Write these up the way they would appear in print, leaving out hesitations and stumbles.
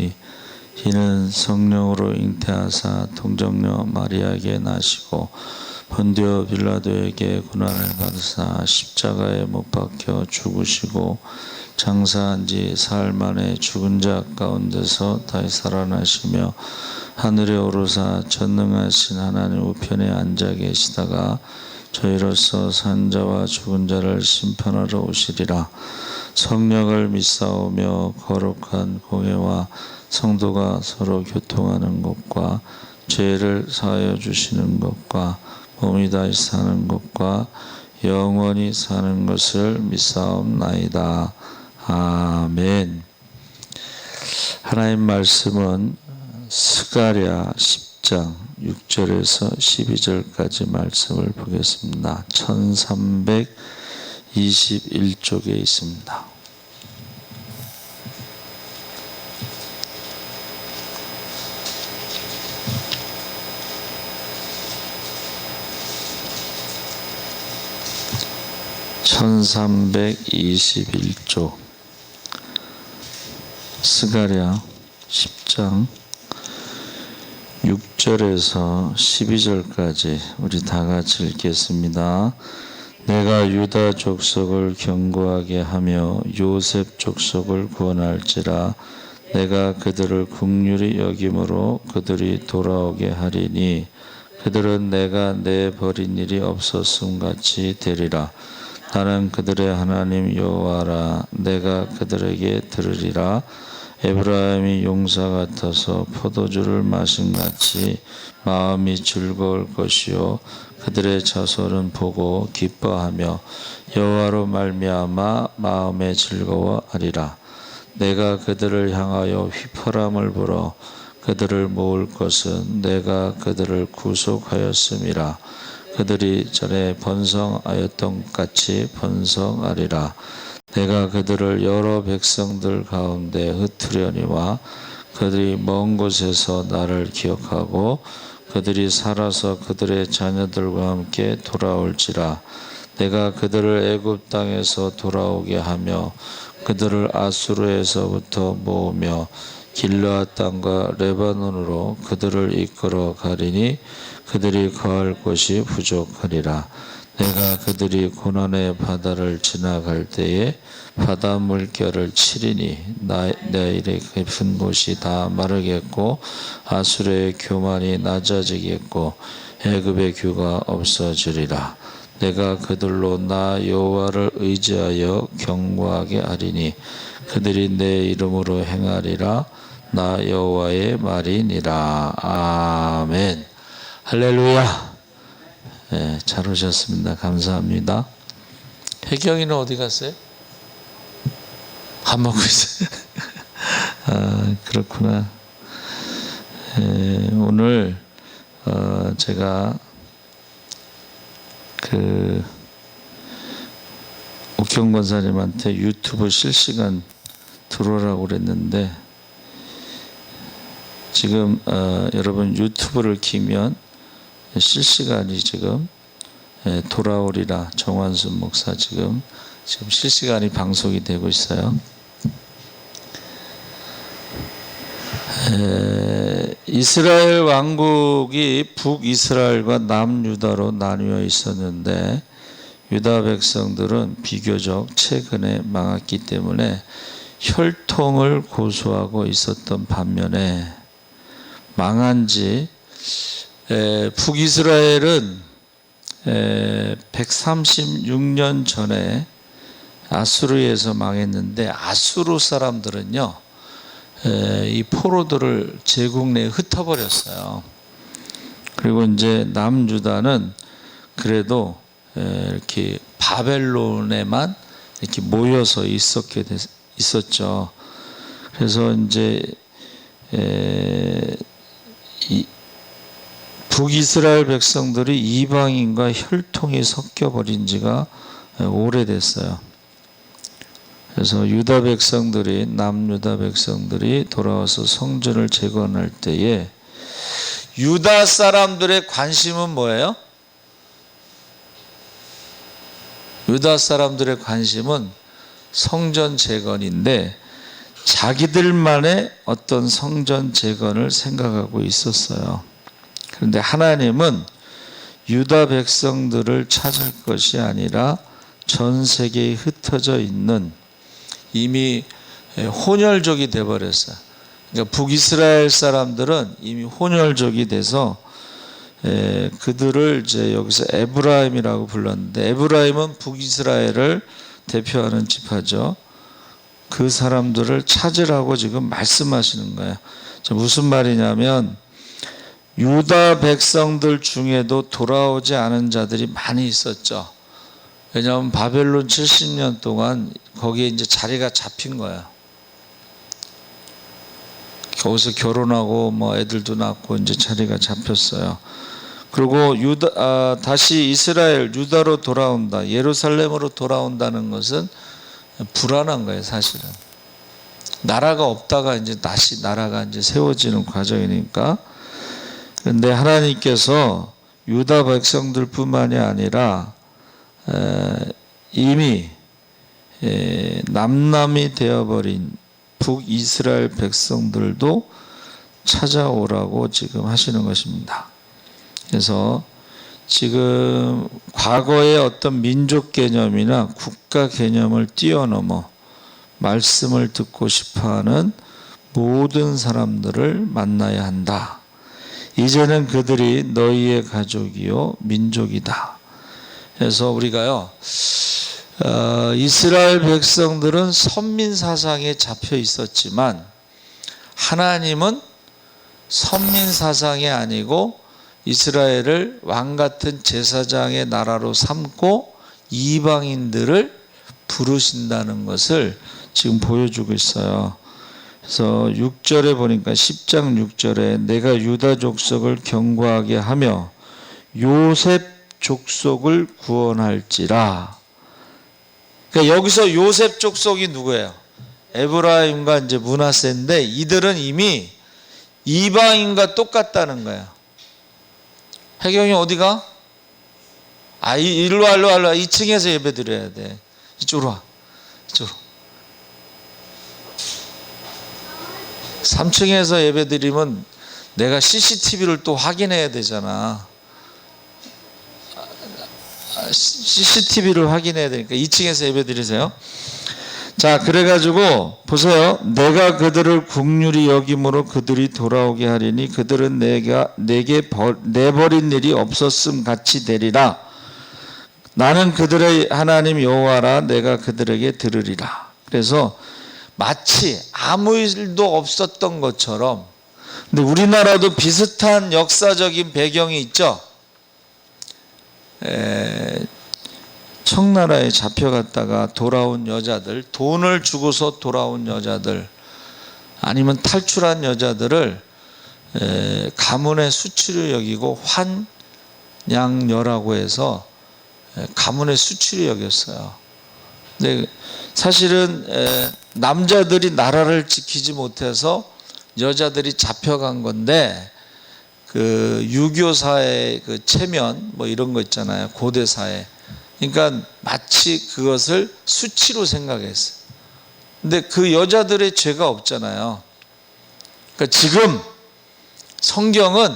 나오니 이는 성령으로 잉태하사 동정녀 마리아에게 나시고 본디오 빌라도에게 고난을 받으사 십자가에 못 박혀 죽으시고 장사한 지 사흘 만에 죽은 자 가운데서 다시 살아나시며 하늘에 오르사 전능하신 하나님 우편에 앉아 계시다가 저희로서 산 자와 죽은 자를 심판하러 오시리라. 성령을 믿사오며 거룩한 공회와 성도가 서로 교통하는 것과 죄를 사하여 주시는 것과 몸이 다시 사는 것과 영원히 사는 것을 믿사옵나이다. 아멘. 하나님 말씀은 스가랴 10장 6절에서 12절까지 말씀을 보겠습니다. 1321쪽에 있습니다. (1321쪽) 스가랴 10장 6절에서 12절까지 우리 다 같이 읽겠습니다. 내가 유다 족속을 견고하게 하며 요셉 족속을 구원할지라. 내가 그들을 긍휼히 여김으로 그들이 돌아오게 하리니 그들은 내가 내버린 일이 없었음 같이 되리라. 나는 그들의 하나님 여호와라. 내가 그들에게 들으리라. 에브라임이 용사 같아서 포도주를 마신 같이 마음이 즐거울 것이요 그들의 자손은 보고 기뻐하며 여호와로 말미암아 마음에 즐거워하리라. 내가 그들을 향하여 휘파람을 불어 그들을 모을 것은 내가 그들을 구속하였음이라. 그들이 전에 번성하였던 것 같이 번성하리라. 내가 그들을 여러 백성들 가운데 흩으려니와 그들이 먼 곳에서 나를 기억하고 그들이 살아서 그들의 자녀들과 함께 돌아올지라. 내가 그들을 애굽 땅에서 돌아오게 하며 그들을 아수르에서부터 모으며 길르앗 땅과 레바논으로 그들을 이끌어 가리니 그들이 거할 곳이 부족하리라. 내가 그들이 고난의 바다를 지나갈 때에 바다 물결을 치리니 내일의 깊은 곳이 다 마르겠고 아수르의 교만이 낮아지겠고 애굽의 규가 없어지리라. 내가 그들로 나 여호와를 의지하여 견고하게 하리니 그들이 내 이름으로 행하리라. 나 여호와의 말이니라. 아멘. 할렐루야. 네, 잘 오셨습니다. 감사합니다. 혜경이는 어디 갔어요? 밥 먹고 있어요. 아, 그렇구나. 오늘 제가 옥경 권사님한테 유튜브 실시간 들어오라고 그랬는데 지금 여러분 유튜브를 키면 실시간이 지금 돌아오리라. 정환순 목사 지금 실시간이 방송이 되고 있어요. 이스라엘 왕국이 북이스라엘과 남유다로 나뉘어 있었는데 유다 백성들은 비교적 최근에 망했기 때문에 혈통을 고수하고 있었던 반면에 망한 지 북이스라엘은 136년 전에 아수르에서 망했는데 아수르 사람들은요 이 포로들을 제국 내에 흩어버렸어요. 그리고 이제 남유다는 그래도 이렇게 바벨론에만 이렇게 모여서 있었죠. 그래서 이제 북이스라엘 백성들이 이방인과 혈통이 섞여버린 지가 오래됐어요. 그래서 유다 백성들이 남유다 백성들이 돌아와서 성전을 재건할 때에 유다 사람들의 관심은 뭐예요? 유다 사람들의 관심은 성전 재건인데 자기들만의 어떤 성전 재건을 생각하고 있었어요. 그런데 하나님은 유다 백성들을 찾을 것이 아니라 전 세계에 흩어져 있는 이미 혼혈족이 되어버렸어요. 그러니까 북이스라엘 사람들은 이미 혼혈족이 돼서 그들을 이제 여기서 에브라임이라고 불렀는데, 에브라임은 북이스라엘을 대표하는 지파죠. 그 사람들을 찾으라고 지금 말씀하시는 거예요. 무슨 말이냐면 유다 백성들 중에도 돌아오지 않은 자들이 많이 있었죠. 왜냐하면 바벨론 70년 동안 거기에 이제 자리가 잡힌 거예요. 거기서 결혼하고 뭐 애들도 낳고 이제 자리가 잡혔어요. 그리고 다시 이스라엘 유다로 돌아온다, 예루살렘으로 돌아온다는 것은 불안한 거예요, 사실은. 나라가 없다가 이제 다시 나라가 이제 세워지는 과정이니까. 그런데 하나님께서 유다 백성들뿐만이 아니라 이미 남남이 되어버린 북이스라엘 백성들도 찾아오라고 지금 하시는 것입니다. 그래서 지금 과거의 어떤 민족 개념이나 국가 개념을 뛰어넘어 말씀을 듣고 싶어하는 모든 사람들을 만나야 한다. 이제는 그들이 너희의 가족이요 민족이다. 그래서 우리가요, 이스라엘 백성들은 선민 사상에 잡혀 있었지만 하나님은 선민 사상이 아니고 이스라엘을 왕 같은 제사장의 나라로 삼고 이방인들을 부르신다는 것을 지금 보여주고 있어요. 그래서 6절에 보니까 10장 6절에 내가 유다 족속을 견고하게 하며 요셉 족속을 구원할지라. 그러니까 여기서 요셉 족속이 누구예요? 에브라임과 이제 므낫세인데 이들은 이미 이방인과 똑같다는 거예요. 해경이 어디가? 일로 와, 일로 와, 일로 와. 2층에서 예배 드려야 돼. 이쪽으로 와. 이쪽으로. 3층에서 예배 드리면 내가 CCTV를 또 확인해야 되잖아. CCTV를 확인해야 되니까 2층에서 예배 드리세요. 자, 그래가지고 보세요. 내가 그들을 긍휼히 여김으로 그들이 돌아오게 하리니 그들은 내게 내버린 일이 없었음 같이 되리라. 나는 그들의 하나님 여호와라. 내가 그들에게 들으리라. 그래서 마치 아무 일도 없었던 것처럼. 근데 우리나라도 비슷한 역사적인 배경이 있죠. 청나라에 잡혀갔다가 돌아온 여자들, 돈을 주고서 돌아온 여자들, 아니면 탈출한 여자들을 가문의 수치로 여기고 환양녀라고 해서 가문의 수치로 여겼어요. 근데 사실은 남자들이 나라를 지키지 못해서 여자들이 잡혀간 건데, 그 유교사의 그 체면 뭐 이런 거 있잖아요, 고대 사회. 그러니까 마치 그것을 수치로 생각했어요. 근데 그 여자들의 죄가 없잖아요. 그러니까 지금 성경은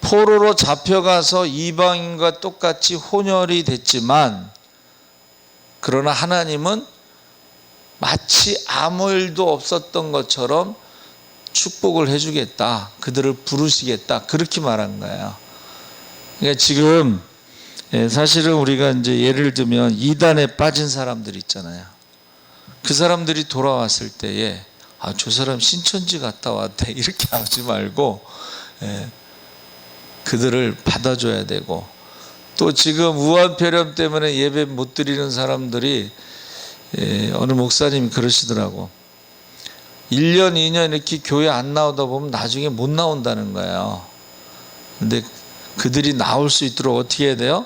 포로로 잡혀가서 이방인과 똑같이 혼혈이 됐지만, 그러나 하나님은 마치 아무 일도 없었던 것처럼 축복을 해주겠다, 그들을 부르시겠다, 그렇게 말한 거예요. 그러니까 지금 사실은 우리가 이제 예를 들면 이단에 빠진 사람들 있잖아요. 그 사람들이 돌아왔을 때에 저 사람 신천지 갔다 왔대 이렇게 하지 말고 그들을 받아줘야 되고, 또 지금 우한폐렴 때문에 예배 못 드리는 사람들이 어느 목사님이 그러시더라고. 1년 2년 이렇게 교회 안 나오다 보면 나중에 못 나온다는 거예요. 근데 그들이 나올 수 있도록 어떻게 해야 돼요?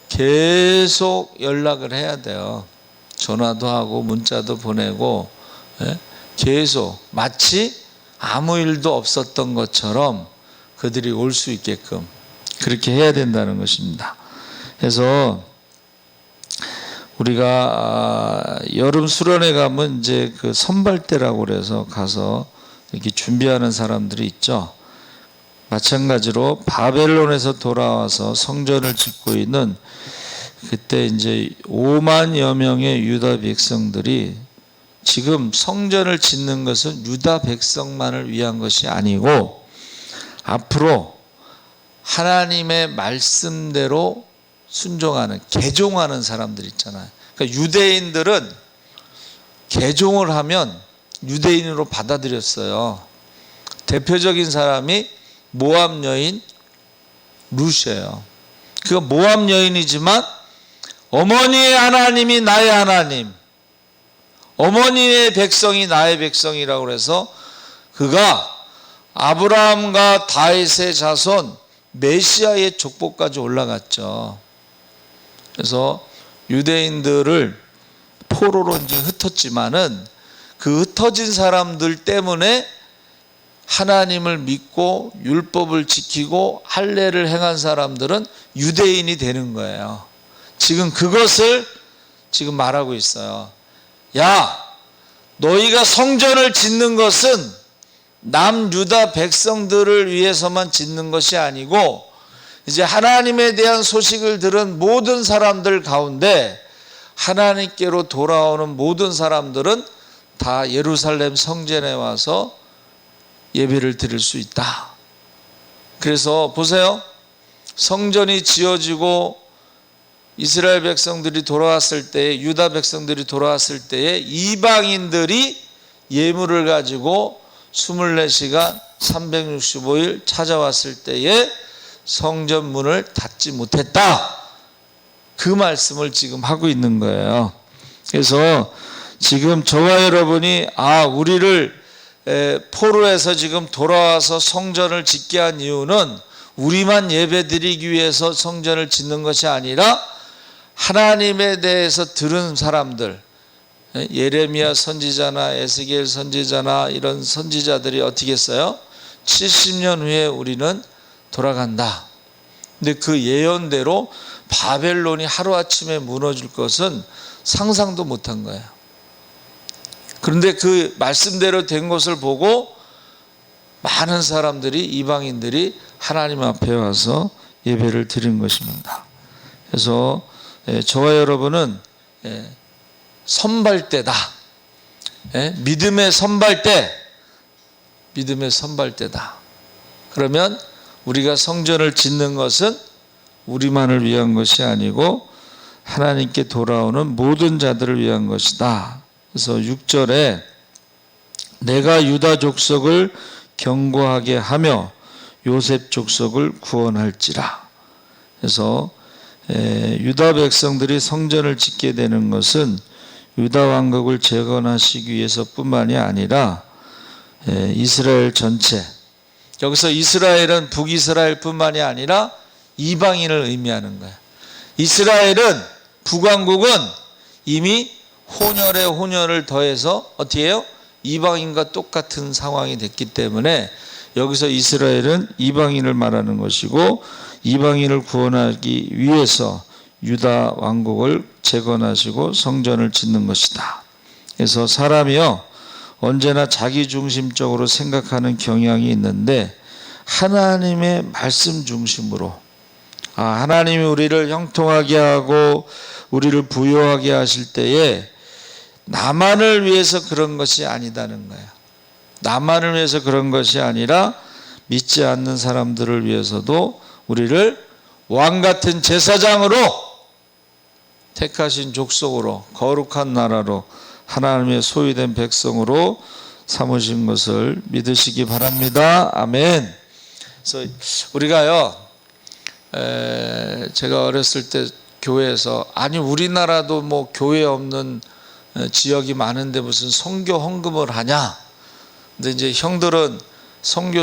계속 연락을 해야 돼요. 전화도 하고 문자도 보내고 계속 마치 아무 일도 없었던 것처럼 그들이 올 수 있게끔 그렇게 해야 된다는 것입니다. 그래서 우리가 여름 수련회 가면 이제 그 선발대라고 그래서 가서 이렇게 준비하는 사람들이 있죠. 마찬가지로 바벨론에서 돌아와서 성전을 짓고 있는 그때 이제 5만여 명의 유다 백성들이 지금 성전을 짓는 것은 유다 백성만을 위한 것이 아니고 앞으로 하나님의 말씀대로 순종하는, 개종하는 사람들 있잖아요. 그러니까 유대인들은 개종을 하면 유대인으로 받아들였어요. 대표적인 사람이 모압 여인 룻이에요. 그 모압 여인이지만 어머니의 하나님이 나의 하나님, 어머니의 백성이 나의 백성이라고 해서 그가 아브라함과 다윗의 자손 메시아의 족보까지 올라갔죠. 그래서 유대인들을 포로로 이제 흩었지만은 그 흩어진 사람들 때문에 하나님을 믿고 율법을 지키고 할례를 행한 사람들은 유대인이 되는 거예요. 지금 그것을 지금 말하고 있어요. 야, 너희가 성전을 짓는 것은 남유다 백성들을 위해서만 짓는 것이 아니고 이제 하나님에 대한 소식을 들은 모든 사람들 가운데 하나님께로 돌아오는 모든 사람들은 다 예루살렘 성전에 와서 예배를 드릴 수 있다. 그래서 보세요. 성전이 지어지고 이스라엘 백성들이 돌아왔을 때, 유다 백성들이 돌아왔을 때에 이방인들이 예물을 가지고 24시간 365일 찾아왔을 때에 성전 문을 닫지 못했다. 그 말씀을 지금 하고 있는 거예요. 그래서 지금 저와 여러분이 우리를 포로에서 지금 돌아와서 성전을 짓게 한 이유는 우리만 예배드리기 위해서 성전을 짓는 것이 아니라 하나님에 대해서 들은 사람들, 예레미야 선지자나 에스겔 선지자나 이런 선지자들이 어떻게 했어요? 70년 후에 우리는 돌아간다. 근데 그 예언대로 바벨론이 하루아침에 무너질 것은 상상도 못한 거예요. 그런데 그 말씀대로 된 것을 보고 많은 사람들이, 이방인들이 하나님 앞에 와서 예배를 드린 것입니다. 그래서 저와 여러분은 선발대다. 믿음의 선발대, 믿음의 선발대다. 그러면 우리가 성전을 짓는 것은 우리만을 위한 것이 아니고 하나님께 돌아오는 모든 자들을 위한 것이다. 그래서 6절에 내가 유다 족속을 견고하게 하며 요셉 족속을 구원할지라. 그래서 유다 백성들이 성전을 짓게 되는 것은 유다 왕국을 재건하시기 위해서뿐만이 아니라 이스라엘 전체, 여기서 이스라엘은 북이스라엘뿐만이 아니라 이방인을 의미하는 거예요. 이스라엘은, 북왕국은 이미 혼혈에 혼혈을 더해서 어떻게 해요? 이방인과 똑같은 상황이 됐기 때문에 여기서 이스라엘은 이방인을 말하는 것이고, 이방인을 구원하기 위해서 유다 왕국을 재건하시고 성전을 짓는 것이다. 그래서 사람이요, 언제나 자기중심적으로 생각하는 경향이 있는데 하나님의 말씀 중심으로, 하나님이 우리를 형통하게 하고 우리를 부요하게 하실 때에 나만을 위해서 그런 것이 아니다는 거예요. 나만을 위해서 그런 것이 아니라 믿지 않는 사람들을 위해서도 우리를 왕같은 제사장으로, 택하신 족속으로, 거룩한 나라로, 하나님의 소유된 백성으로 삼으신 것을 믿으시기 바랍니다. 아멘. 그래서 우리가요, 제가 어렸을 때 교회에서, 우리나라도 뭐 교회 없는 지역이 많은데 무슨 선교 헌금을 하냐. 근데 이제 형들은 선교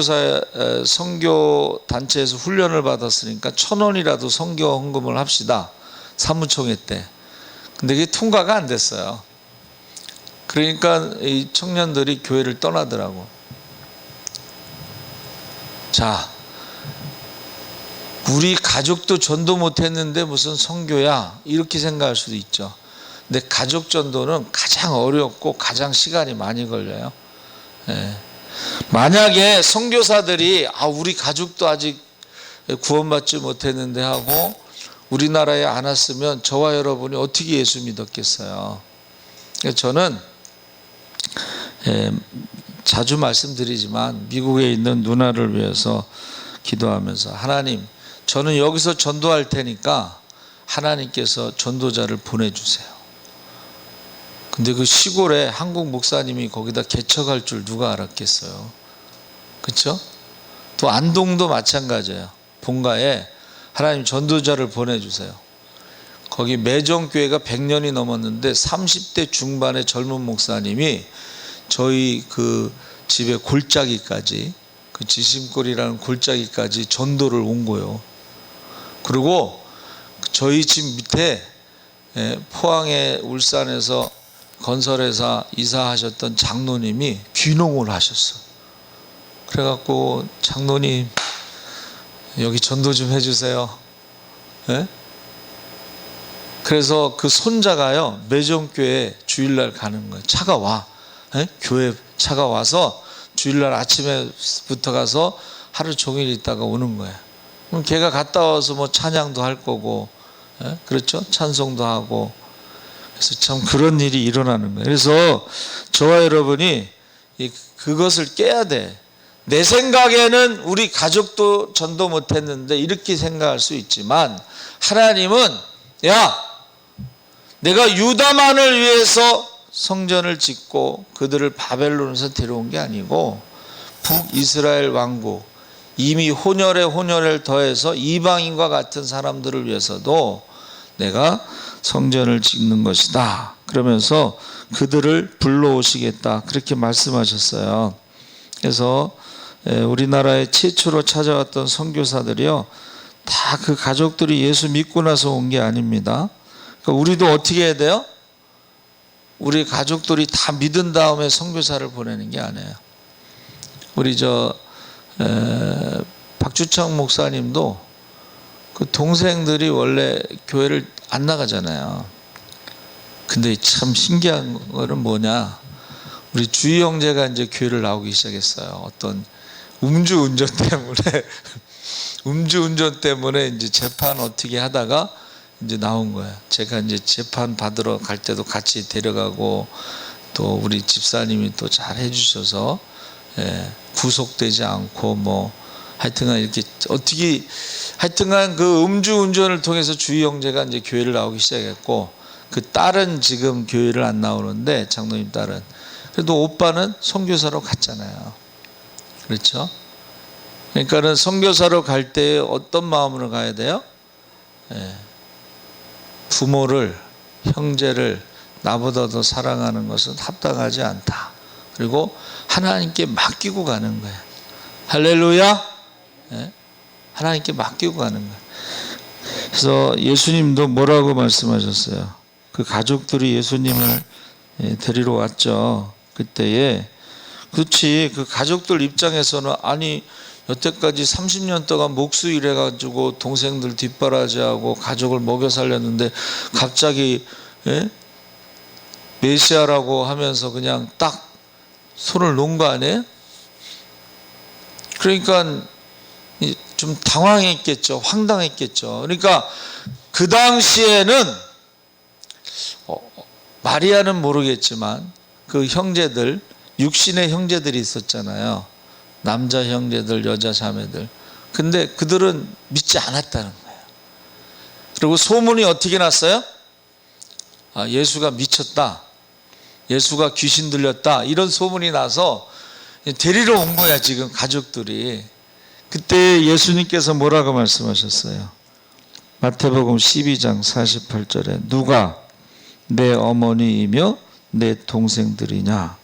단체에서 훈련을 받았으니까 1,000원이라도 선교 헌금을 합시다. 사무총회 때. 근데 그게 통과가 안 됐어요. 그러니까 이 청년들이 교회를 떠나더라고. 자, 우리 가족도 전도 못했는데 무슨 선교야, 이렇게 생각할 수도 있죠. 근데 가족 전도는 가장 어렵고 가장 시간이 많이 걸려요. 예. 만약에 선교사들이 우리 가족도 아직 구원받지 못했는데 하고 우리나라에 안 왔으면 저와 여러분이 어떻게 예수 믿었겠어요. 저는 자주 말씀드리지만 미국에 있는 누나를 위해서 기도하면서, 하나님, 저는 여기서 전도할 테니까 하나님께서 전도자를 보내주세요. 근데 그 시골에 한국 목사님이 거기다 개척할 줄 누가 알았겠어요. 그렇죠? 또 안동도 마찬가지예요. 본가에 하나님 전도자를 보내주세요. 거기 매정교회가 100년이 넘었는데 30대 중반의 젊은 목사님이 저희 그 집에 골짜기까지, 그 지심골이라는 골짜기까지 전도를 온 거예요. 그리고 저희 집 밑에 포항에 울산에서 건설회사 이사하셨던 장로님이 귀농을 하셨어. 그래갖고 장로님 여기 전도 좀 해주세요. 네? 그래서 그 손자가요 매정교회 주일날 가는 거예요. 차가 와. 네? 교회 차가 와서 주일날 아침에부터 가서 하루 종일 있다가 오는 거예요. 그럼 걔가 갔다 와서 뭐 찬양도 할 거고, 네? 그렇죠? 찬송도 하고. 그래서 참 그런 일이 일어나는 거예요. 그래서 저와 여러분이 그것을 깨야 돼. 내 생각에는 우리 가족도 전도 못했는데 이렇게 생각할 수 있지만, 하나님은 내가 유다만을 위해서 성전을 짓고 그들을 바벨론에서 데려온 게 아니고 북이스라엘 왕국, 이미 혼혈에 혼혈을 더해서 이방인과 같은 사람들을 위해서도 내가 성전을 짓는 것이다. 그러면서 그들을 불러오시겠다. 그렇게 말씀하셨어요. 그래서 우리나라에 최초로 찾아왔던 선교사들이요, 다 그 가족들이 예수 믿고 나서 온 게 아닙니다. 그러니까 우리도 어떻게 해야 돼요? 우리 가족들이 다 믿은 다음에 선교사를 보내는 게 아니에요. 우리 박주창 목사님도 그 동생들이 원래 교회를 안 나가잖아요. 근데 참 신기한 거는 뭐냐, 우리 주희 형제가 이제 교회를 나오기 시작했어요. 어떤 음주운전 때문에 이제 재판 어떻게 하다가 이제 나온 거예요. 제가 이제 재판 받으러 갈 때도 같이 데려가고, 또 우리 집사님이 또 잘 해주셔서 구속되지 않고 뭐 하여튼간 이렇게 어떻게 하여튼간 그 음주운전을 통해서 주희 형제가 이제 교회를 나오기 시작했고, 그 딸은 지금 교회를 안 나오는데, 장로님 딸은. 그래도 오빠는 선교사로 갔잖아요. 그렇죠? 그러니까는 선교사로 갈 때 어떤 마음으로 가야 돼요? 부모를, 형제를 나보다 더 사랑하는 것은 합당하지 않다. 그리고 하나님께 맡기고 가는 거예요. 할렐루야. 하나님께 맡기고 가는 거예요. 그래서 예수님도 뭐라고 말씀하셨어요? 그 가족들이 예수님을 데리러 왔죠. 그때에, 그렇지, 그 가족들 입장에서는, 아니 여태까지 30년 동안 목수 일해가지고 동생들 뒷바라지하고 가족을 먹여 살렸는데 갑자기 메시아라고 하면서 그냥 딱 손을 놓은 거 아니에요? 그러니까 좀 당황했겠죠. 황당했겠죠. 그러니까 그 당시에는 마리아는 모르겠지만 그 형제들, 육신의 형제들이 있었잖아요. 남자 형제들, 여자 자매들. 근데 그들은 믿지 않았다는 거예요. 그리고 소문이 어떻게 났어요? 예수가 미쳤다, 예수가 귀신 들렸다, 이런 소문이 나서 데리러 온 거야 지금 가족들이. 그때 예수님께서 뭐라고 말씀하셨어요? 마태복음 12장 48절에 누가 내 어머니이며 내 동생들이냐?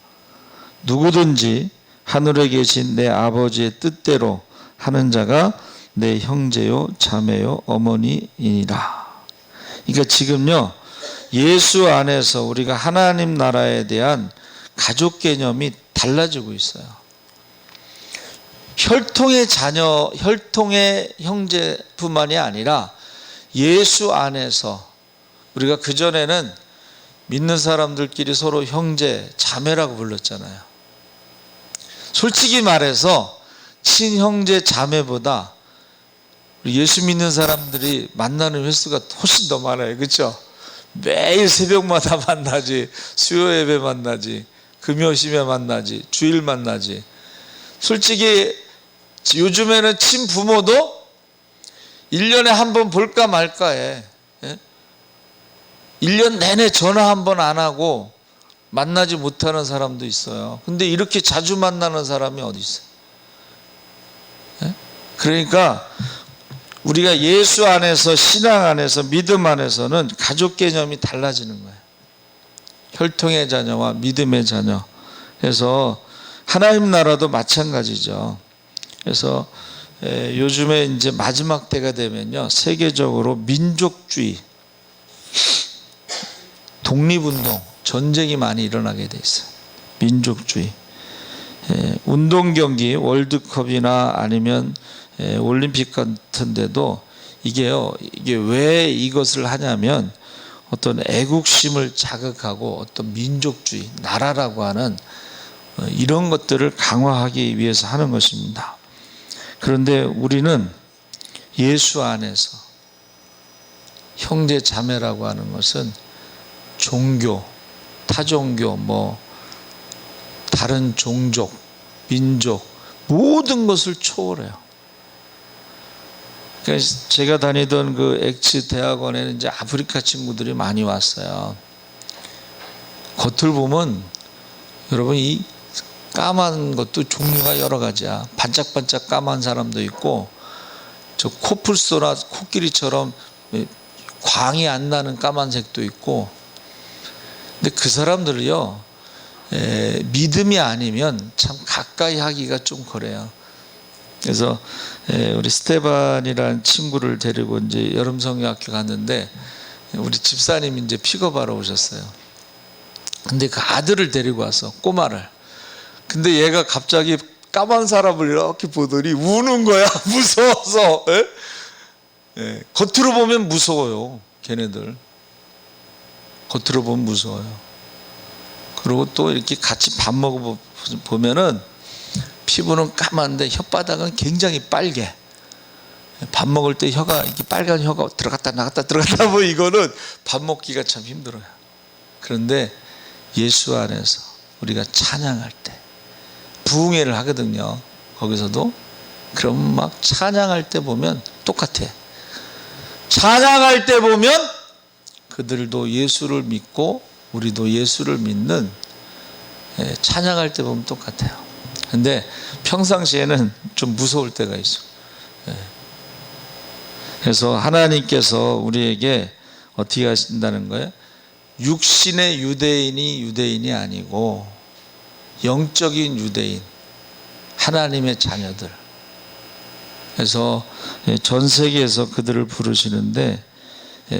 누구든지 하늘에 계신 내 아버지의 뜻대로 하는 자가 내 형제요 자매요 어머니이니라. 그러니까 지금요, 예수 안에서 우리가 하나님 나라에 대한 가족 개념이 달라지고 있어요. 혈통의 자녀, 혈통의 형제뿐만이 아니라 예수 안에서, 우리가 그전에는 믿는 사람들끼리 서로 형제, 자매라고 불렀잖아요. 솔직히 말해서 친형제, 자매보다 예수 믿는 사람들이 만나는 횟수가 훨씬 더 많아요. 그렇죠? 매일 새벽마다 만나지, 수요 예배 만나지, 금요심에 만나지, 주일 만나지. 솔직히 요즘에는 친부모도 1년에 한 번 볼까 말까 해. 1년 내내 전화 한 번 안 하고 만나지 못하는 사람도 있어요. 근데 이렇게 자주 만나는 사람이 어디 있어요? 그러니까 우리가 예수 안에서, 신앙 안에서, 믿음 안에서는 가족 개념이 달라지는 거예요. 혈통의 자녀와 믿음의 자녀. 그래서 하나님 나라도 마찬가지죠. 그래서 요즘에 이제 마지막 때가 되면요, 세계적으로 민족주의, 독립운동, 전쟁이 많이 일어나게 돼 있어요. 민족주의. 운동 경기, 월드컵이나 아니면 올림픽 같은 데도 이게 왜 이것을 하냐면 어떤 애국심을 자극하고 어떤 민족주의, 나라라고 하는 이런 것들을 강화하기 위해서 하는 것입니다. 그런데 우리는 예수 안에서 형제 자매라고 하는 것은 종교, 타종교, 다른 종족, 민족, 모든 것을 초월해요. 그러니까 제가 다니던 그 엑츠 대학원에는 이제 아프리카 친구들이 많이 왔어요. 겉을 보면 여러분 이 까만 것도 종류가 여러 가지야. 반짝반짝 까만 사람도 있고, 저 코뿔소나 코끼리처럼 광이 안 나는 까만색도 있고. 근데 그 사람들을요, 믿음이 아니면 참 가까이 하기가 좀 그래요. 그래서 우리 스테반이라는 친구를 데리고 이제 여름성경학교 갔는데 우리 집사님이 이제 픽업하러 오셨어요. 근데 그 아들을 데리고 와서, 꼬마를. 근데 얘가 갑자기 까만 사람을 이렇게 보더니 우는 거야. 무서워서. 겉으로 보면 무서워요. 걔네들 겉으로 보면 무서워요. 그리고 또 이렇게 같이 밥 먹어보면은 피부는 까만데 혓바닥은 굉장히 빨개. 밥 먹을 때 혀가, 이렇게 빨간 혀가 들어갔다 나갔다 들어갔다 뭐 이거는 밥 먹기가 참 힘들어요. 그런데 예수 안에서 우리가 찬양할 때 부흥회를 하거든요. 거기서도. 그럼 막 찬양할 때 보면 똑같아. 찬양할 때 보면 그들도 예수를 믿고 우리도 예수를 믿는, 찬양할 때 보면 똑같아요. 근데 평상시에는 좀 무서울 때가 있어. 그래서 하나님께서 우리에게 어떻게 하신다는 거예요? 육신의 유대인이 아니고 영적인 유대인, 하나님의 자녀들. 그래서 전 세계에서 그들을 부르시는데,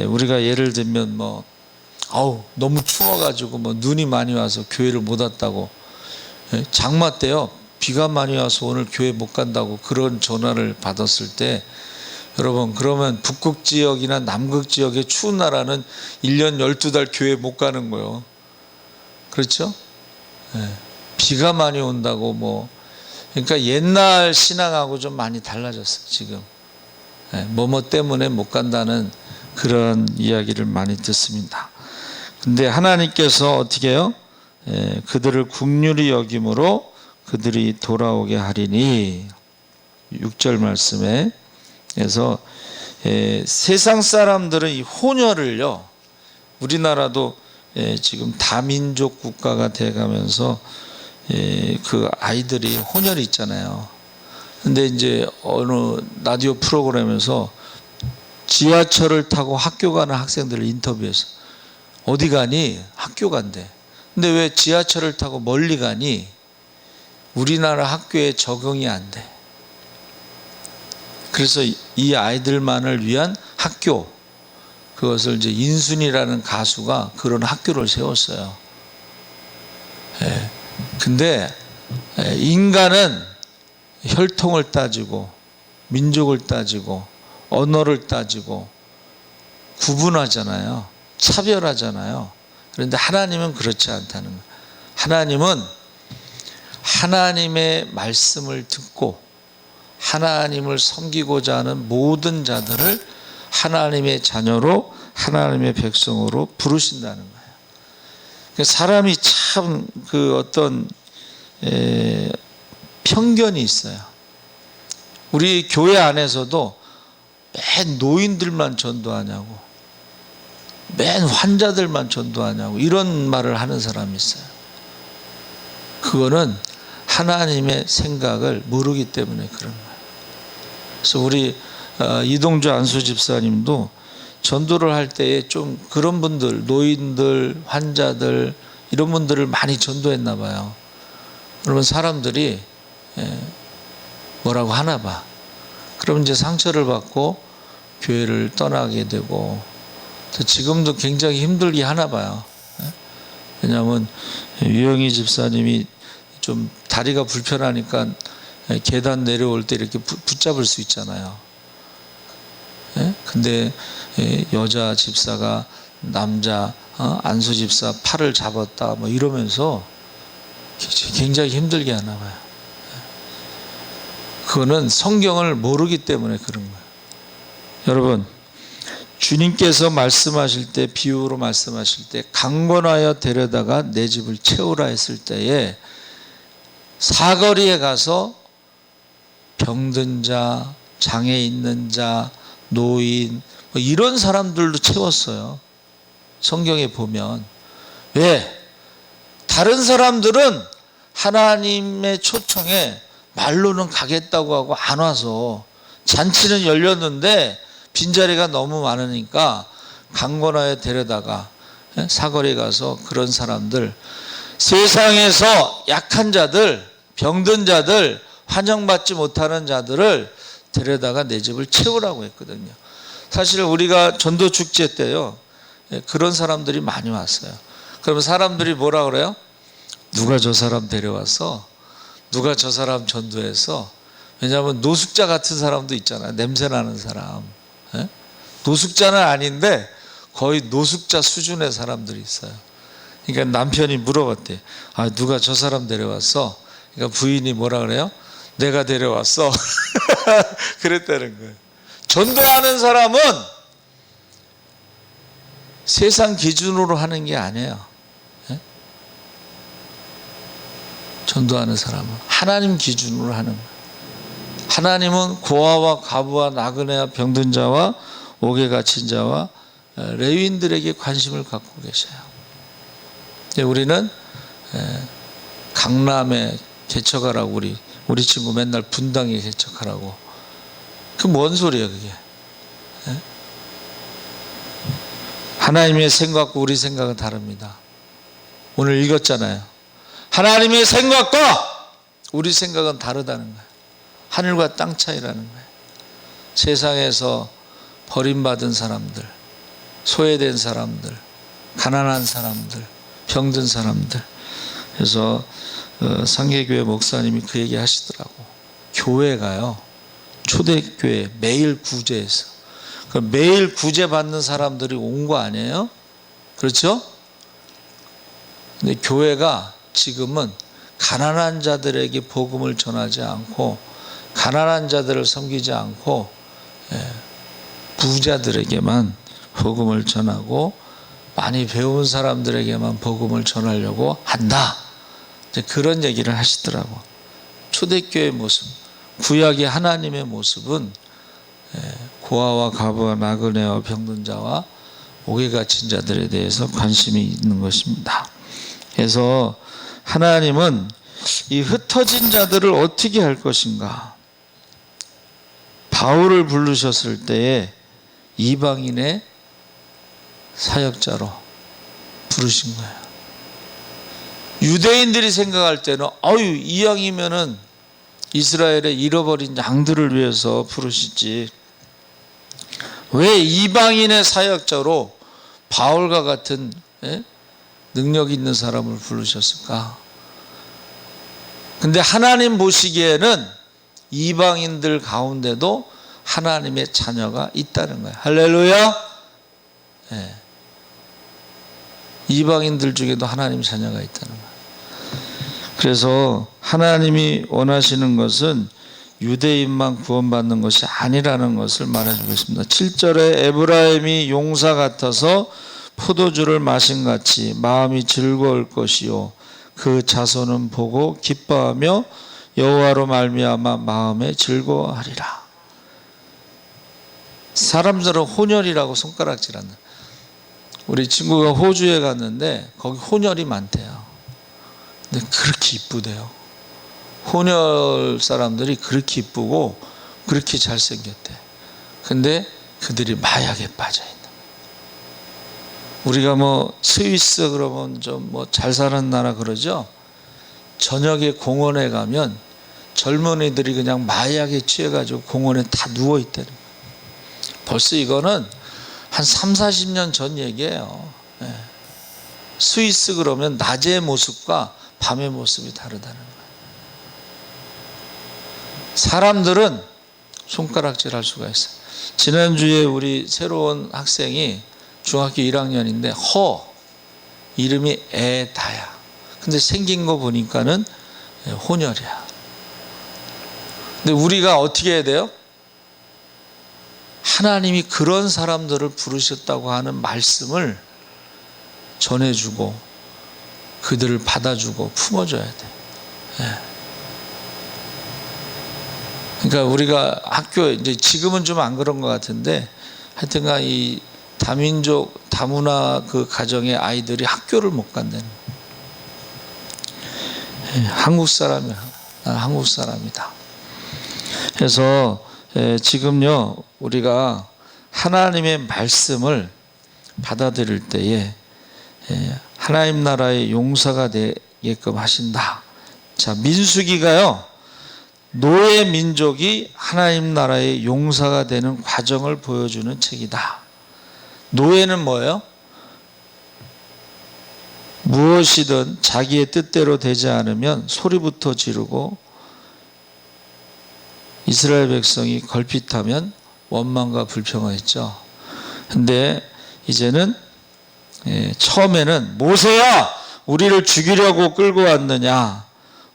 우리가 예를 들면 너무 추워가지고 눈이 많이 와서 교회를 못 왔다고, 장마 때요 비가 많이 와서 오늘 교회 못 간다고 그런 전화를 받았을 때, 여러분, 그러면 북극 지역이나 남극 지역의 추운 나라는 1년 12달 교회 못 가는 거예요. 그렇죠? 비가 많이 온다고 그러니까 옛날 신앙하고 좀 많이 달라졌어요, 지금. 뭐뭐 때문에 못 간다는 그런 이야기를 많이 듣습니다. 근데 하나님께서 어떻게 해요? 그들을 긍휼히 여김으로 그들이 돌아오게 하리니, 6절 말씀에. 그래서 세상 사람들은 이 혼혈을요, 우리나라도 지금 다민족 국가가 돼가면서 그 아이들이 혼혈이 있잖아요. 근데 이제 어느 라디오 프로그램에서 지하철을 타고 학교 가는 학생들을 인터뷰해서, 어디 가니? 학교 간대. 근데 왜 지하철을 타고 멀리 가니? 우리나라 학교에 적응이 안 돼. 그래서 이 아이들만을 위한 학교, 그것을 이제 인순이라는 가수가 그런 학교를 세웠어요. 근데 인간은 혈통을 따지고 민족을 따지고 언어를 따지고 구분하잖아요. 차별하잖아요. 그런데 하나님은 그렇지 않다는 거예요. 하나님은 하나님의 말씀을 듣고 하나님을 섬기고자 하는 모든 자들을 하나님의 자녀로 하나님의 백성으로 부르신다는 거예요. 사람이 참 그 어떤 편견이 있어요. 우리 교회 안에서도 맨 노인들만 전도하냐고, 맨 환자들만 전도하냐고 이런 말을 하는 사람이 있어요. 그거는 하나님의 생각을 모르기 때문에 그런 거예요. 그래서 우리 이동주 안수 집사님도 전도를 할 때에 좀 그런 분들, 노인들, 환자들 이런 분들을 많이 전도했나 봐요. 그러면 사람들이 뭐라고 하나 봐. 그럼 이제 상처를 받고 교회를 떠나게 되고, 지금도 굉장히 힘들게 하나 봐요. 왜냐하면 유영희 집사님이 좀 다리가 불편하니까 계단 내려올 때 이렇게 붙잡을 수 있잖아요. 근데 여자 집사가 남자 안수 집사 팔을 잡았다 뭐 이러면서 굉장히 힘들게 하나 봐요. 그거는 성경을 모르기 때문에 그런 거예요. 여러분, 주님께서 말씀하실 때, 비유로 말씀하실 때 강권하여 데려다가 내 집을 채우라 했을 때에 사거리에 가서 병든 자, 장애 있는 자, 노인 뭐 이런 사람들도 채웠어요. 성경에 보면. 왜? 다른 사람들은 하나님의 초청에 말로는 가겠다고 하고 안 와서, 잔치는 열렸는데 빈자리가 너무 많으니까 강권하여 데려다가 사거리에 가서 그런 사람들, 세상에서 약한 자들, 병든 자들, 환영받지 못하는 자들을 데려다가 내 집을 채우라고 했거든요. 사실 우리가 전도축제 때요, 그런 사람들이 많이 왔어요. 그러면 사람들이 뭐라 그래요? 누가 저 사람 데려와서, 누가 저 사람 전도해서. 왜냐하면 노숙자 같은 사람도 있잖아요. 냄새나는 사람. 노숙자는 아닌데 거의 노숙자 수준의 사람들이 있어요. 그러니까 남편이 물어봤대. 아, 누가 저 사람 데려왔어? 그러니까 부인이 뭐라 그래요? 내가 데려왔어. 그랬다는 거예요. 전도하는 사람은 세상 기준으로 하는 게 아니에요. 전도하는 사람은 하나님 기준으로 하는 거예요. 하나님은 고아와 과부와 나그네와 병든 자와 옥에 갇힌 자와 레위인들에게 관심을 갖고 계셔요. 우리는 강남에 개척하라고, 우리 친구 맨날 분당에 개척하라고. 그 뭔 소리야 그게? 하나님의 생각과 우리 생각은 다릅니다. 오늘 읽었잖아요. 하나님의 생각과 우리 생각은 다르다는 거예요. 하늘과 땅 차이라는 거예요. 세상에서 버림받은 사람들, 소외된 사람들, 가난한 사람들, 병든 사람들. 그래서 상계교회 목사님이 그 얘기 하시더라고. 교회가요, 초대교회 매일 구제해서, 매일 구제받는 사람들이 온 거 아니에요? 그렇죠? 근데 교회가 지금은 가난한 자들에게 복음을 전하지 않고, 가난한 자들을 섬기지 않고 부자들에게만 복음을 전하고 많이 배운 사람들에게만 복음을 전하려고 한다. 그런 얘기를 하시더라고. 초대교회의 모습, 구약의 하나님의 모습은 고아와 과부와 나그네와 병든 자와 옥에 갇힌 자들에 대해서 관심이 있는 것입니다. 그래서 하나님은 이 흩어진 자들을 어떻게 할 것인가? 바울을 부르셨을 때에 이방인의 사역자로 부르신 거예요. 유대인들이 생각할 때는 아유, 이왕이면은 이스라엘의 잃어버린 양들을 위해서 부르시지, 왜 이방인의 사역자로 바울과 같은 능력 있는 사람을 부르셨을까? 근데 하나님 보시기에는 이방인들 가운데도 하나님의 자녀가 있다는 거예요. 할렐루야. 이방인들 중에도 하나님 자녀가 있다는 거예요. 그래서 하나님이 원하시는 것은 유대인만 구원받는 것이 아니라는 것을 말해주고 있습니다. 7절에 에브라임이 용사 같아서 포도주를 마신 같이 마음이 즐거울 것이요 그 자손은 보고 기뻐하며 여호와로 말미암아 마음에 즐거워하리라. 사람들은 혼혈이라고 손가락질한다. 우리 친구가 호주에 갔는데 거기 혼혈이 많대요. 근데 그렇게 이쁘대요. 혼혈 사람들이 그렇게 이쁘고 그렇게 잘생겼대. 근데 그들이 마약에 빠져있는. 우리가 뭐 스위스 그러면 좀 뭐 잘 사는 나라 그러죠. 저녁에 공원에 가면 젊은이들이 그냥 마약에 취해가지고 공원에 다 누워있다는 거예요. 벌써 이거는 한 3, 40년 전 얘기예요. 스위스 그러면 낮의 모습과 밤의 모습이 다르다는 거예요. 사람들은 손가락질 할 수가 있어요. 지난주에 우리 새로운 학생이 중학교 1학년인데 이름이 에다야. 근데 생긴 거 보니까는 혼혈이야. 근데 우리가 어떻게 해야 돼요? 하나님이 그런 사람들을 부르셨다고 하는 말씀을 전해주고 그들을 받아주고 품어줘야 돼. 그러니까 우리가 학교에 이제 지금은 좀 안 그런 것 같은데 하여튼간 이 다민족 다문화 그 가정의 아이들이 학교를 못 간다는 거예요. 한국 사람이야. 난 한국 사람이다. 그래서 지금요 우리가 하나님의 말씀을 받아들일 때에 하나님 나라의 용사가 되게끔 하신다. 자, 민수기가요 노예 민족이 하나님 나라의 용사가 되는 과정을 보여주는 책이다. 노예는 뭐예요? 무엇이든 자기의 뜻대로 되지 않으면 소리부터 지르고 이스라엘 백성이 걸핏하면 원망과 불평했죠. 근데 이제는 처음에는 모세야 우리를 죽이려고 끌고 왔느냐,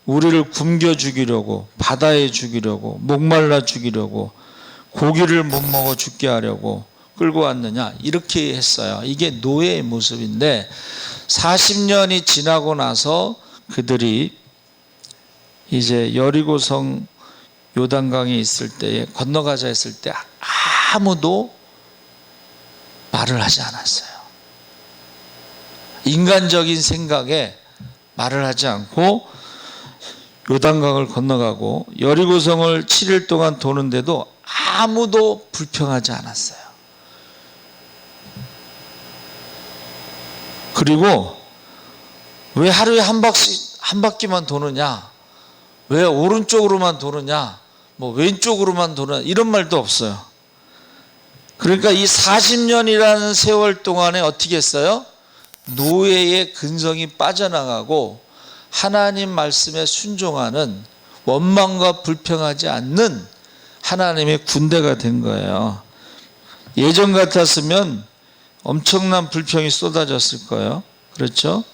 우리를 굶겨 죽이려고, 바다에 죽이려고, 목말라 죽이려고, 고기를 못 먹어 죽게 하려고 끌고 왔느냐, 이렇게 했어요. 이게 노예의 모습인데 40년이 지나고 나서 그들이 이제 여리고성 요단강에 있을 때에 건너가자 했을 때 아무도 말을 하지 않았어요. 인간적인 생각에 말을 하지 않고 요단강을 건너가고 여리고성을 7일 동안 도는데도 아무도 불평하지 않았어요. 그리고 왜 하루에 한 바퀴만 도느냐, 왜 오른쪽으로만 도느냐, 뭐 왼쪽으로만 도느냐, 이런 말도 없어요. 그러니까 이 40년이라는 세월 동안에 어떻게 했어요? 노예의 근성이 빠져나가고 하나님 말씀에 순종하는, 원망과 불평하지 않는 하나님의 군대가 된 거예요. 예전 같았으면 엄청난 불평이 쏟아졌을 거예요. 그렇죠?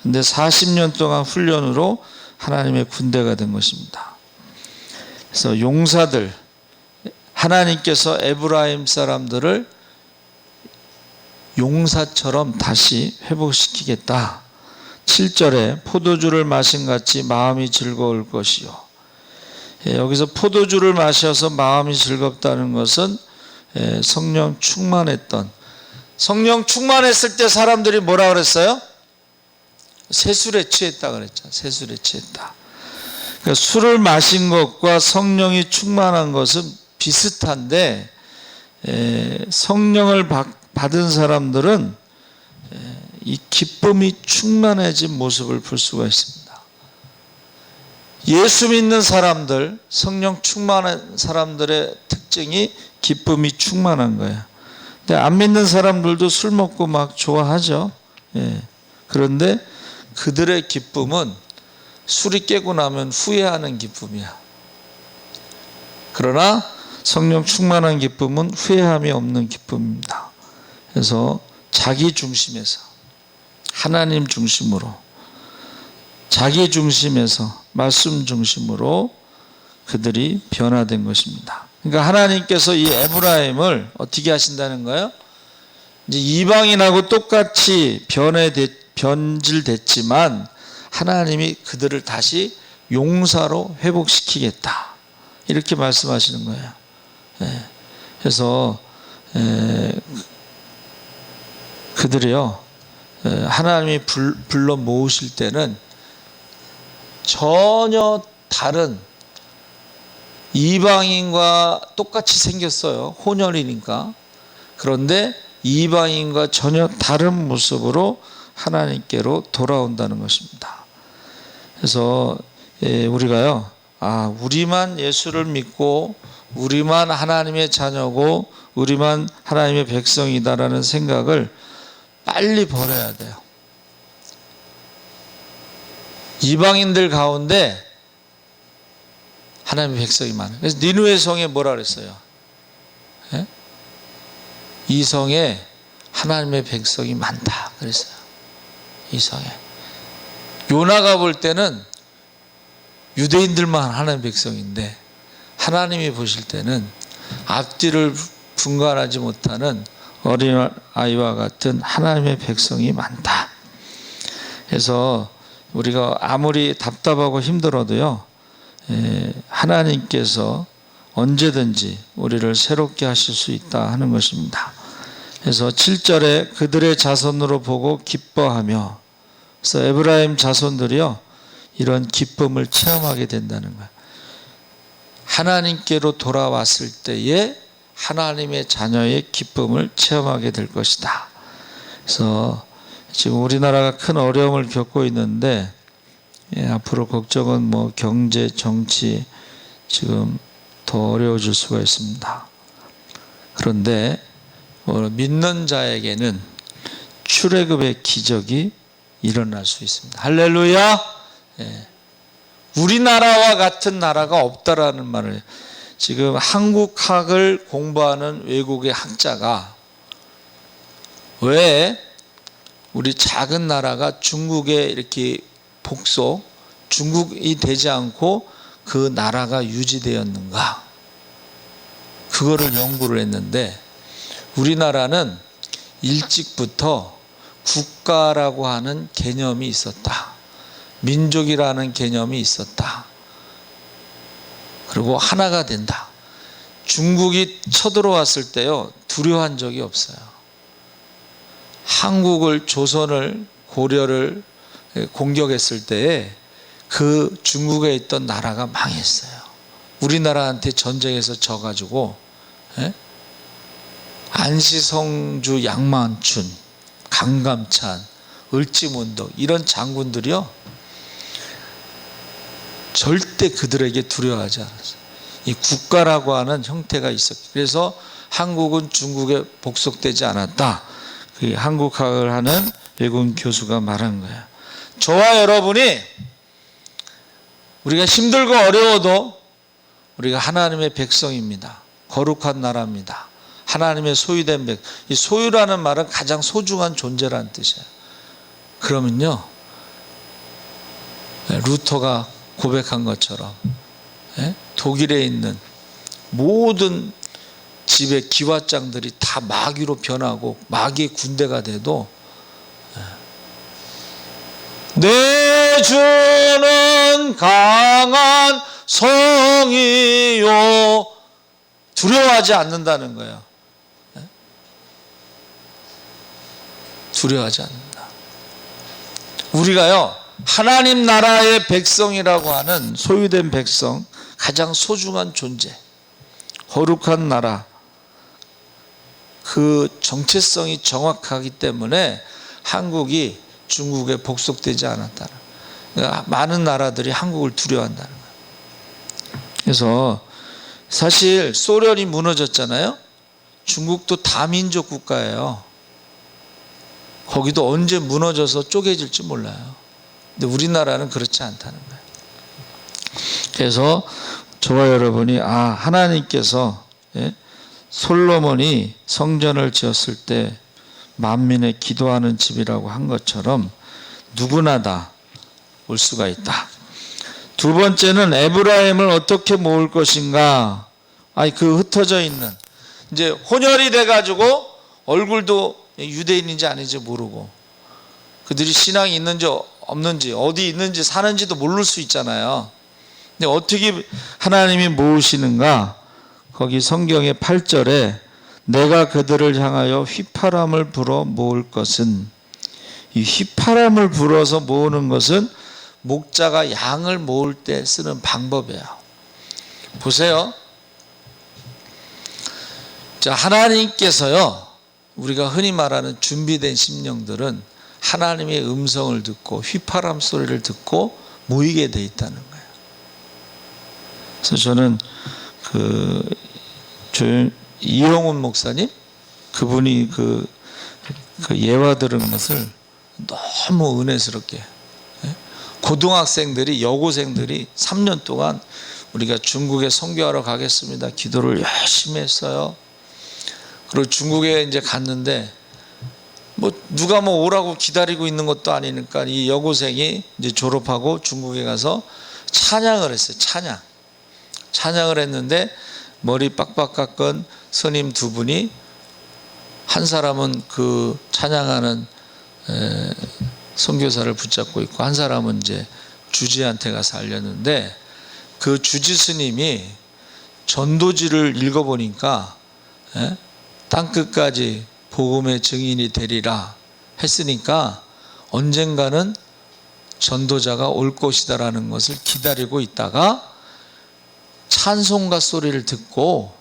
근데 40년 동안 훈련으로 하나님의 군대가 된 것입니다. 그래서 용사들, 하나님께서 에브라임 사람들을 용사처럼 다시 회복시키겠다. 7절에 포도주를 마신 같이 마음이 즐거울 것이요. 여기서 포도주를 마셔서 마음이 즐겁다는 것은 성령 충만했던, 성령 충만했을 때 사람들이 뭐라 그랬어요? 세술에 취했다 그랬죠. 세술에 취했다. 그러니까 술을 마신 것과 성령이 충만한 것은 비슷한데 성령을 받은 사람들은 이 기쁨이 충만해진 모습을 볼 수가 있습니다. 예수 믿는 사람들, 성령 충만한 사람들의 특징이 기쁨이 충만한 거예요. 근데 안 믿는 사람들도 술 먹고 막 좋아하죠. 그런데 그들의 기쁨은 술이 깨고 나면 후회하는 기쁨이야. 그러나 성령 충만한 기쁨은 후회함이 없는 기쁨입니다. 그래서 자기 중심에서 하나님 중심으로, 자기 중심에서 말씀 중심으로 그들이 변화된 것입니다. 그러니까 하나님께서 이 에브라임을 어떻게 하신다는 거예요? 이제 이방인하고 똑같이 변질됐지만 하나님이 그들을 다시 용사로 회복시키겠다, 이렇게 말씀하시는 거예요. 그래서 그들이요, 하나님이 불러 모으실 때는 전혀 다른, 이방인과 똑같이 생겼어요. 혼혈이니까. 그런데 이방인과 전혀 다른 모습으로 하나님께로 돌아온다는 것입니다. 그래서 우리가요, 우리만 예수를 믿고 우리만 하나님의 자녀고 우리만 하나님의 백성이다라는 생각을 빨리 버려야 돼요. 이방인들 가운데 하나님의 백성이 많아요. 그래서 니느웨 성에 뭐라 그랬어요? 이 성에 하나님의 백성이 많다 그랬어요. 이 성에. 요나가 볼 때는 유대인들만 하나님의 백성인데 하나님이 보실 때는 앞뒤를 분간하지 못하는 어린아이와 같은 하나님의 백성이 많다. 그래서 우리가 아무리 답답하고 힘들어도요, 하나님께서 언제든지 우리를 새롭게 하실 수 있다 하는 것입니다. 그래서 7절에 그들의 자손으로 보고 기뻐하며, 그래서 에브라임 자손들이요, 이런 기쁨을 체험하게 된다는 거예요. 하나님께로 돌아왔을 때에 하나님의 자녀의 기쁨을 체험하게 될 것이다. 그래서 지금 우리나라가 큰 어려움을 겪고 있는데, 앞으로 걱정은 뭐 경제, 정치, 지금 더 어려워질 수가 있습니다. 그런데 믿는 자에게는 출애굽의 기적이 일어날 수 있습니다. 할렐루야. 우리나라와 같은 나라가 없다라는 말을, 지금 한국학을 공부하는 외국의 학자가 왜 우리 작은 나라가 중국에 이렇게 중국이 되지 않고 그 나라가 유지되었는가, 그거를 연구를 했는데, 우리나라는 일찍부터 국가라고 하는 개념이 있었다, 민족이라는 개념이 있었다, 그리고 하나가 된다. 중국이 쳐들어왔을 때요, 두려워한 적이 없어요. 한국을, 조선을, 고려를 공격했을 때에 그 중국에 있던 나라가 망했어요. 우리나라한테 전쟁에서 져가지고, 안시성주, 양만춘, 강감찬, 을지문덕, 이런 장군들이요, 절대 그들에게 두려워하지 않았어요. 이 국가라고 하는 형태가 있었기, 그래서 한국은 중국에 복속되지 않았다. 그 한국학을 하는 외국 교수가 말한 거예요. 저와 여러분이 우리가 힘들고 어려워도 우리가 하나님의 백성입니다. 거룩한 나라입니다. 하나님의 소유된 백. 이 소유라는 말은 가장 소중한 존재라는 뜻이에요. 그러면요, 루터가 고백한 것처럼 독일에 있는 모든 집의 기와장들이 다 마귀로 변하고 마귀의 군대가 돼도 내 주는 강한 성이요, 두려워하지 않는다는 거예요. 두려워하지 않는다. 우리가요, 하나님 나라의 백성이라고 하는 소유된 백성, 가장 소중한 존재, 거룩한 나라, 그 정체성이 정확하기 때문에 한국이 중국에 복속되지 않았다는, 그러니까 많은 나라들이 한국을 두려워한다는 거예요. 그래서 사실 소련이 무너졌잖아요. 중국도 다민족 국가예요. 거기도 언제 무너져서 쪼개질지 몰라요. 근데 우리나라는 그렇지 않다는 거예요. 그래서 저와 여러분이 하나님께서 솔로몬이 성전을 지었을 때 만민의 기도하는 집이라고 한 것처럼 누구나 다 올 수가 있다. 두 번째는 에브라임을 어떻게 모을 것인가. 그 흩어져 있는, 이제 혼혈이 돼가지고 얼굴도 유대인인지 아닌지 모르고, 그들이 신앙이 있는지 없는지, 어디 있는지 사는지도 모를 수 있잖아요. 근데 어떻게 하나님이 모으시는가? 거기 성경의 8절에 내가 그들을 향하여 휘파람을 불어 모을 것은, 이 휘파람을 불어서 모으는 것은 목자가 양을 모을 때 쓰는 방법이에요. 보세요. 자, 하나님께서요, 우리가 흔히 말하는 준비된 심령들은 하나님의 음성을 듣고 휘파람 소리를 듣고 모이게 돼 있다는 거예요. 그래서 저는 이용훈 목사님, 그분이 그 예화 들은 것을 너무 은혜스럽게, 고등학생들이, 여고생들이 3년 동안 우리가 중국에 선교하러 가겠습니다, 기도를 열심히 했어요. 그리고 중국에 이제 갔는데 누가 오라고 기다리고 있는 것도 아니니까 이 여고생이 이제 졸업하고 중국에 가서 찬양을 했어요. 찬양을 했는데 머리 빡빡 깎은 스님 두 분이, 한 사람은 그 찬양하는 선교사를 붙잡고 있고, 한 사람은 이제 주지한테 가서 알렸는데, 그 주지 스님이 전도지를 읽어보니까 땅끝까지 복음의 증인이 되리라 했으니까 언젠가는 전도자가 올 것이다라는 것을 기다리고 있다가 찬송가 소리를 듣고,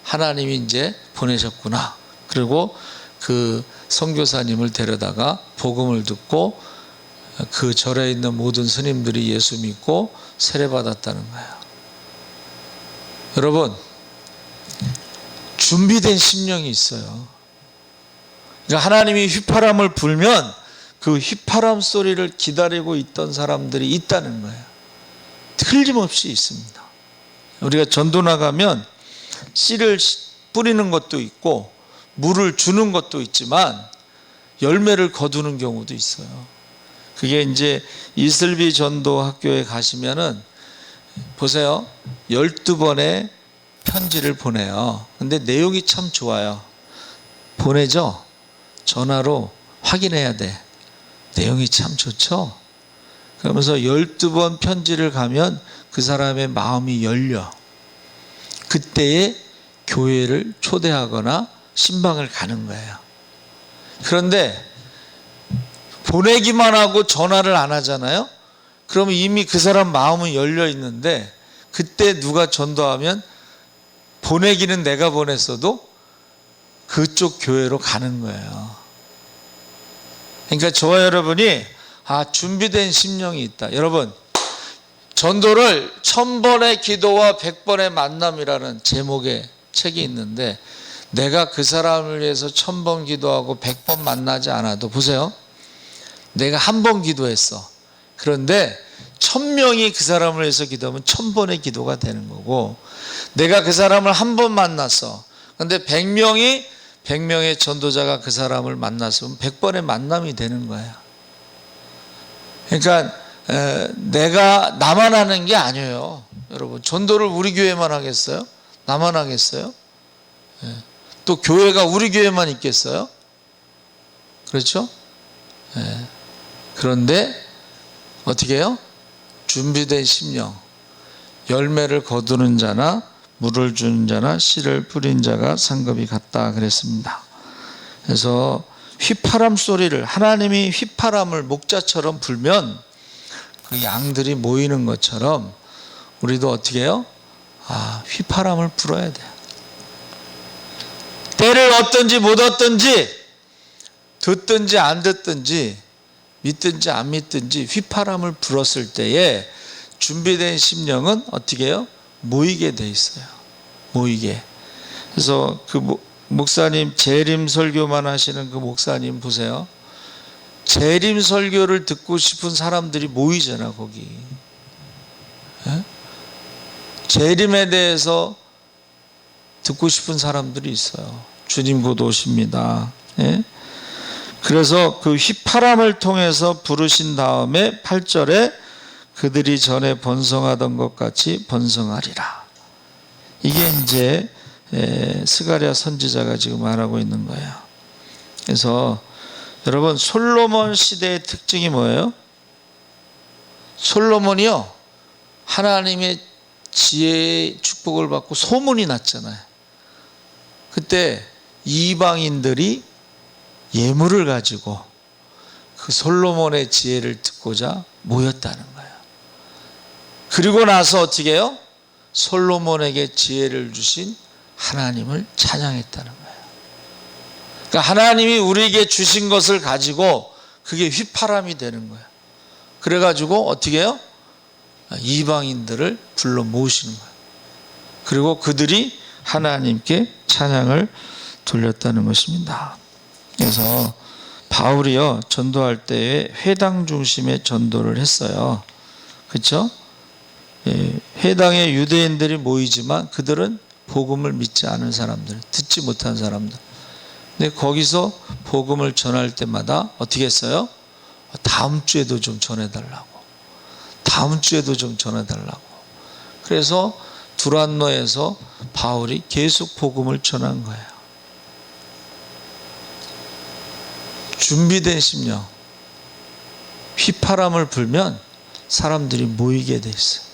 하나님이 이제 보내셨구나. 그리고 그 선교사님을 데려다가 복음을 듣고 그 절에 있는 모든 스님들이 예수 믿고 세례받았다는 거예요. 여러분, 준비된 심령이 있어요. 그러니까 하나님이 휘파람을 불면 그 휘파람 소리를 기다리고 있던 사람들이 있다는 거예요. 틀림없이 있습니다. 우리가 전도 나가면 씨를 뿌리는 것도 있고 물을 주는 것도 있지만 열매를 거두는 경우도 있어요. 그게 이제 이슬비 전도 학교에 가시면은 보세요. 12번의 편지를 보내요. 근데 내용이 참 좋아요. 보내죠? 전화로 확인해야 돼. 내용이 참 좋죠? 그러면서 12번 편지를 가면 그 사람의 마음이 열려. 그때에 교회를 초대하거나 신방을 가는 거예요. 그런데 보내기만 하고 전화를 안 하잖아요. 그러면 이미 그 사람 마음은 열려 있는데, 그때 누가 전도하면 보내기는 내가 보냈어도 그쪽 교회로 가는 거예요. 그러니까 저와 여러분이 준비된 심령이 있다. 여러분, 전도를 1000번의 기도와 100번의 만남이라는 제목의 책이 있는데, 내가 그 사람을 위해서 1000번 기도하고 100번 만나지 않아도, 보세요, 내가 한 번 기도했어. 그런데 1000명이 그 사람을 위해서 기도하면 1000번의 기도가 되는 거고, 내가 그 사람을 한 번 만났어. 그런데 100명의 전도자가 그 사람을 만났으면 100번의 만남이 되는 거예요. 그러니까 내가 나만 하는 게 아니에요. 여러분, 전도를 우리 교회만 하겠어요? 나만 하겠어요? 또 교회가 우리 교회만 있겠어요? 그렇죠? 그런데 어떻게 해요? 준비된 심령, 열매를 거두는 자나 물을 주는 자나 씨를 뿌린 자가 상급이 같다 그랬습니다. 그래서 휘파람 소리를, 하나님이 휘파람을 목자처럼 불면 그 양들이 모이는 것처럼 우리도 어떻게 해요? 휘파람을 불어야 돼요. 때를 얻든지 못 얻든지, 듣든지 안 듣든지, 믿든지 안 믿든지 휘파람을 불었을 때에 준비된 심령은 어떻게 해요? 모이게 돼 있어요. 모이게. 그래서 그 목사님, 재림 설교만 하시는 그 목사님 보세요. 재림 설교를 듣고 싶은 사람들이 모이잖아, 거기. 재림에 대해서 듣고 싶은 사람들이 있어요. 주님 곧 오십니다. 예? 그래서 그 휘파람을 통해서 부르신 다음에 8절에 그들이 전에 번성하던 것 같이 번성하리라. 이게 이제 스가랴 선지자가 지금 말하고 있는 거예요. 그래서 여러분, 솔로몬 시대의 특징이 뭐예요? 솔로몬이요, 하나님의 지혜의 축복을 받고 소문이 났잖아요. 그때 이방인들이 예물을 가지고 그 솔로몬의 지혜를 듣고자 모였다는 거예요. 그리고 나서 어떻게 해요? 솔로몬에게 지혜를 주신 하나님을 찬양했다는 거예요. 그러니까 하나님이 우리에게 주신 것을 가지고 그게 휘파람이 되는 거예요. 그래가지고 어떻게 해요? 이방인들을 불러 모으시는 거예요. 그리고 그들이 하나님께 찬양을 돌렸다는 것입니다. 그래서 바울이요, 전도할 때에 회당 중심의 전도를 했어요. 그렇죠? 회당에 유대인들이 모이지만 그들은 복음을 믿지 않은 사람들, 듣지 못한 사람들. 근데 거기서 복음을 전할 때마다 어떻게 했어요? 다음 주에도 좀 전해달라고, 다음 주에도 좀 전해달라고. 그래서 두란노에서 바울이 계속 복음을 전한 거예요. 준비된 심령, 휘파람을 불면 사람들이 모이게 돼 있어요.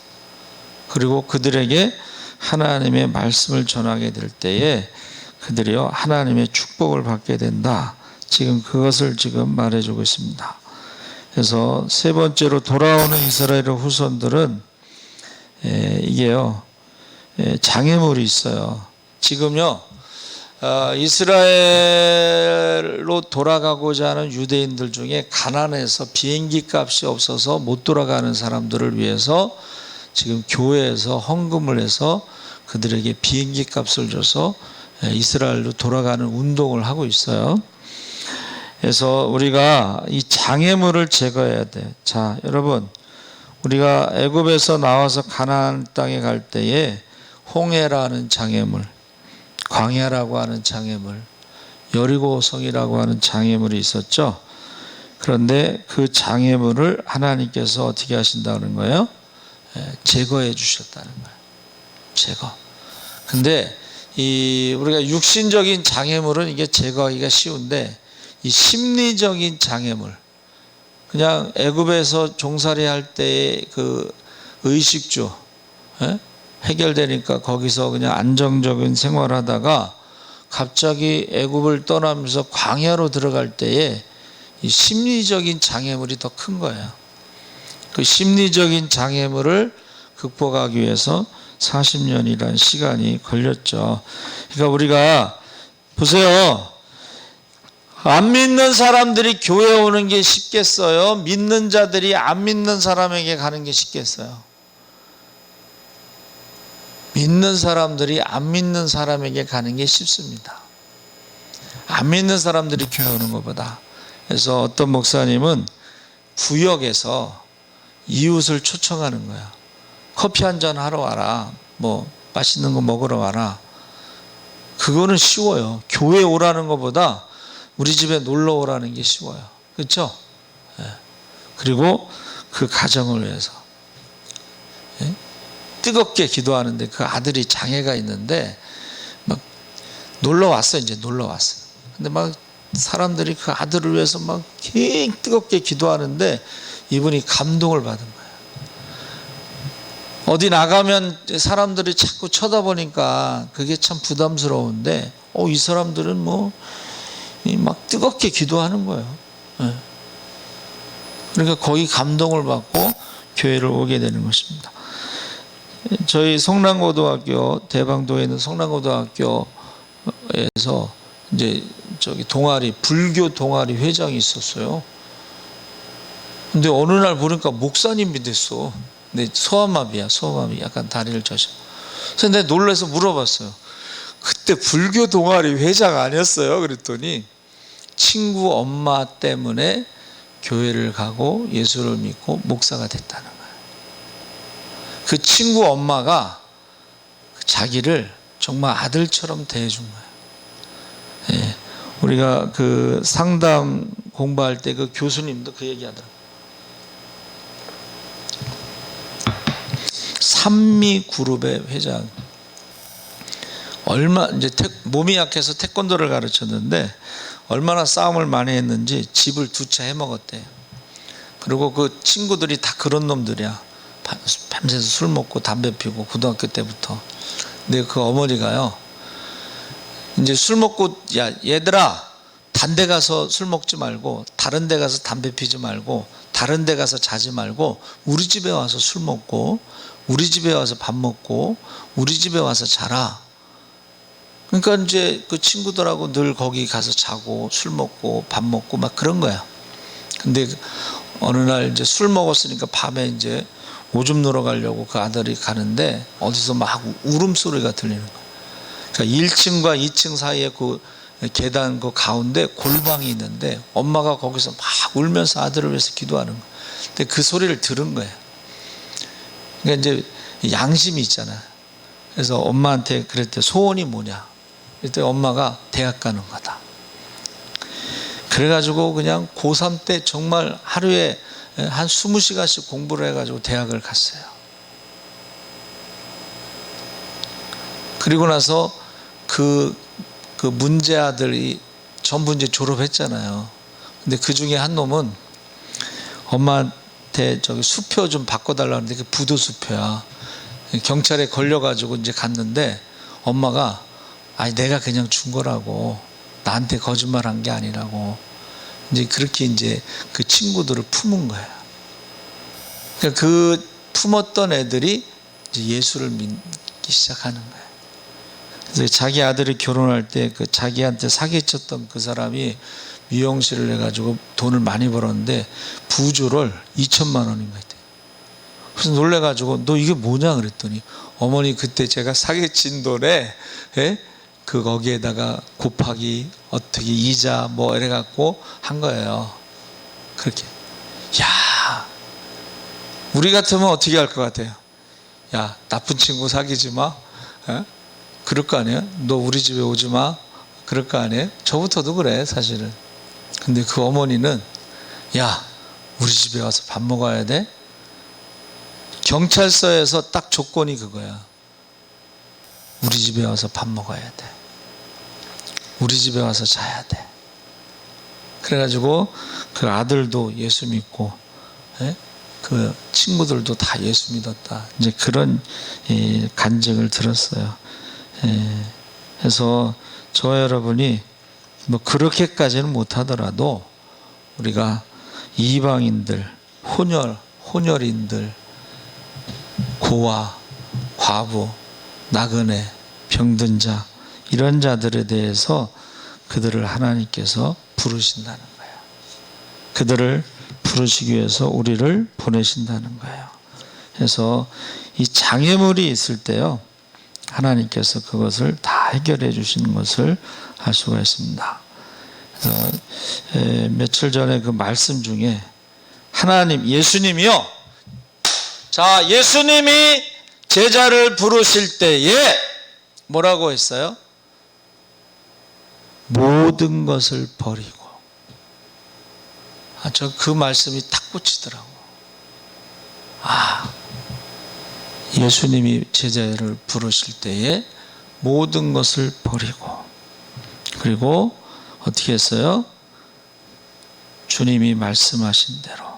그리고 그들에게 하나님의 말씀을 전하게 될 때에 그들이요, 하나님의 축복을 받게 된다. 지금 그것을 지금 말해주고 있습니다. 그래서 세 번째로 돌아오는 이스라엘 후손들은 이게요, 장애물이 있어요. 지금요, 이스라엘로 돌아가고자 하는 유대인들 중에 가난해서 비행기 값이 없어서 못 돌아가는 사람들을 위해서 지금 교회에서 헌금을 해서 그들에게 비행기 값을 줘서 이스라엘로 돌아가는 운동을 하고 있어요. 그래서 우리가 이 장애물을 제거해야 돼. 자, 여러분, 우리가 애굽에서 나와서 가나안 땅에 갈 때에 홍해라는 장애물, 광야라고 하는 장애물, 여리고성이라고 하는 장애물이 있었죠. 그런데 그 장애물을 하나님께서 어떻게 하신다는 거예요? 제거해 주셨다는 거예요. 제거. 근데 우리가 육신적인 장애물은 이게 제거하기가 쉬운데, 이 심리적인 장애물, 그냥 애굽에서 종살이 할 때의 그 의식주 해결되니까 거기서 그냥 안정적인 생활하다가 갑자기 애굽을 떠나면서 광야로 들어갈 때에 이 심리적인 장애물이 더 큰 거예요. 그 심리적인 장애물을 극복하기 위해서 40년이라는 시간이 걸렸죠. 그러니까 우리가 보세요. 안 믿는 사람들이 교회 오는 게 쉽겠어요? 믿는 자들이 안 믿는 사람에게 가는 게 쉽겠어요? 믿는 사람들이 안 믿는 사람에게 가는 게 쉽습니다. 안 믿는 사람들이 교회 오는 것보다. 그래서 어떤 목사님은 구역에서 이웃을 초청하는 거야. 커피 한잔 하러 와라. 뭐 맛있는 거 먹으러 와라. 그거는 쉬워요. 교회 오라는 것보다 우리 집에 놀러 오라는 게 쉬워요. 그렇죠? 그리고 그 가정을 위해서 뜨겁게 기도하는데, 그 아들이 장애가 있는데 막 놀러 왔어요. 이제 놀러 왔어요. 근데 막 사람들이 그 아들을 위해서 막 뜨겁게 기도하는데 이분이 감동을 받은 거예요. 어디 나가면 사람들이 자꾸 쳐다보니까 그게 참 부담스러운데, 이 사람들은 뭐 막 뜨겁게 기도하는 거예요. 그러니까 거기 감동을 받고 교회를 오게 되는 것입니다. 저희 성남고등학교, 대방동에 있는 성남고등학교에서 이제 동아리, 불교 동아리 회장이 있었어요. 근데 어느 날 보니까 목사님이 됐어. 근데 소아마비야, 소아마비. 약간 다리를 젖어. 그래서 내가 놀라서 물어봤어요. 그때 불교 동아리 회장 아니었어요? 그랬더니 친구 엄마 때문에 교회를 가고 예수를 믿고 목사가 됐다는 거예요. 그 친구 엄마가 자기를 정말 아들처럼 대해준 거예요. 예. 우리가 그 상담 공부할 때 그 교수님도 그 얘기하더라고요. 산미 그룹의 회장. 이제 몸이 약해서 태권도를 가르쳤는데 얼마나 싸움을 많이 했는지 집을 2채 해먹었대요. 그리고 그 친구들이 다 그런 놈들이야. 밤새서 술 먹고 담배 피우고 고등학교 때부터. 근데 그 어머니가요, 이제 술 먹고, 야 얘들아, 단 데 가서 술 먹지 말고, 다른 데 가서 담배 피지 말고, 다른 데 가서 자지 말고, 우리 집에 와서 술 먹고, 우리 집에 와서 밥 먹고, 우리 집에 와서 자라. 그러니까 이제 그 친구들하고 늘 거기 가서 자고 술 먹고 밥 먹고 막 그런 거야. 근데 어느 날 이제 술 먹었으니까 밤에 이제 오줌 누러 가려고 그 아들이 가는데 어디서 막 울음소리가 들리는 거야. 그러니까 1층과 2층 사이에 그 계단 그 가운데 골방이 있는데 엄마가 거기서 막 울면서 아들을 위해서 기도하는 거야. 근데 그 소리를 들은 거야. 그러니까 이제 양심이 있잖아. 그래서 엄마한테 그랬대. 소원이 뭐냐? 그랬더니 엄마가 대학 가는 거다. 그래가지고 그냥 고3 때 정말 하루에 한 20시간씩 공부를 해가지고 대학을 갔어요. 그리고 나서 그 문제 아들이 전부 이제 졸업했잖아요. 근데 그 중에 한 놈은 엄마한테 저기 수표 좀 바꿔달라고 하는데 그 부도 수표야. 경찰에 걸려가지고 이제 갔는데 엄마가 아니 내가 그냥 준 거라고, 나한테 거짓말한 게 아니라고, 이제 그렇게 이제 그 친구들을 품은 거예요. 그러니까 그 품었던 애들이 이제 예수를 믿기 시작하는 거예요. 그래서 자기 아들이 결혼할 때 그 자기한테 사기쳤던 그 사람이 미용실을 해가지고 돈을 많이 벌었는데 부조를 2천만 원인가 했대요. 그래서 놀래가지고 너 이게 뭐냐 그랬더니 어머니 그때 제가 사기친 돈에 그 거기에다가 곱하기 어떻게 이자 뭐 이래갖고 한 거예요. 그렇게. 야, 우리 같으면 어떻게 할 것 같아요? 야, 나쁜 친구 사귀지 마. 그럴 거 아니에요? 너 우리 집에 오지 마. 그럴 거 아니에요? 저부터도 그래 사실은. 근데 그 어머니는 야, 우리 집에 와서 밥 먹어야 돼. 경찰서에서 딱 조건이 그거야. 우리 집에 와서 밥 먹어야 돼. 우리 집에 와서 자야 돼. 그래가지고 그 아들도 예수 믿고 그 친구들도 다 예수 믿었다. 이제 그런 간증을 들었어요. 그래서 저 여러분이 뭐 그렇게까지는 못하더라도 우리가 이방인들, 혼혈인들, 고아, 과부, 나그네, 병든 자, 이런 자들에 대해서 그들을 하나님께서 부르신다는 거예요. 그들을 부르시기 위해서 우리를 보내신다는 거예요. 그래서 이 장애물이 있을 때요, 하나님께서 그것을 다 해결해 주시는 것을 알 수가 있습니다. 그래서 며칠 전에 그 말씀 중에 하나님, 예수님이요. 자, 예수님이 제자를 부르실 때에 뭐라고 했어요? 모든 것을 버리고. 저 그 말씀이 탁 꽂히더라고. 예수님이 제자를 부르실 때에 모든 것을 버리고, 그리고 어떻게 했어요? 주님이 말씀하신 대로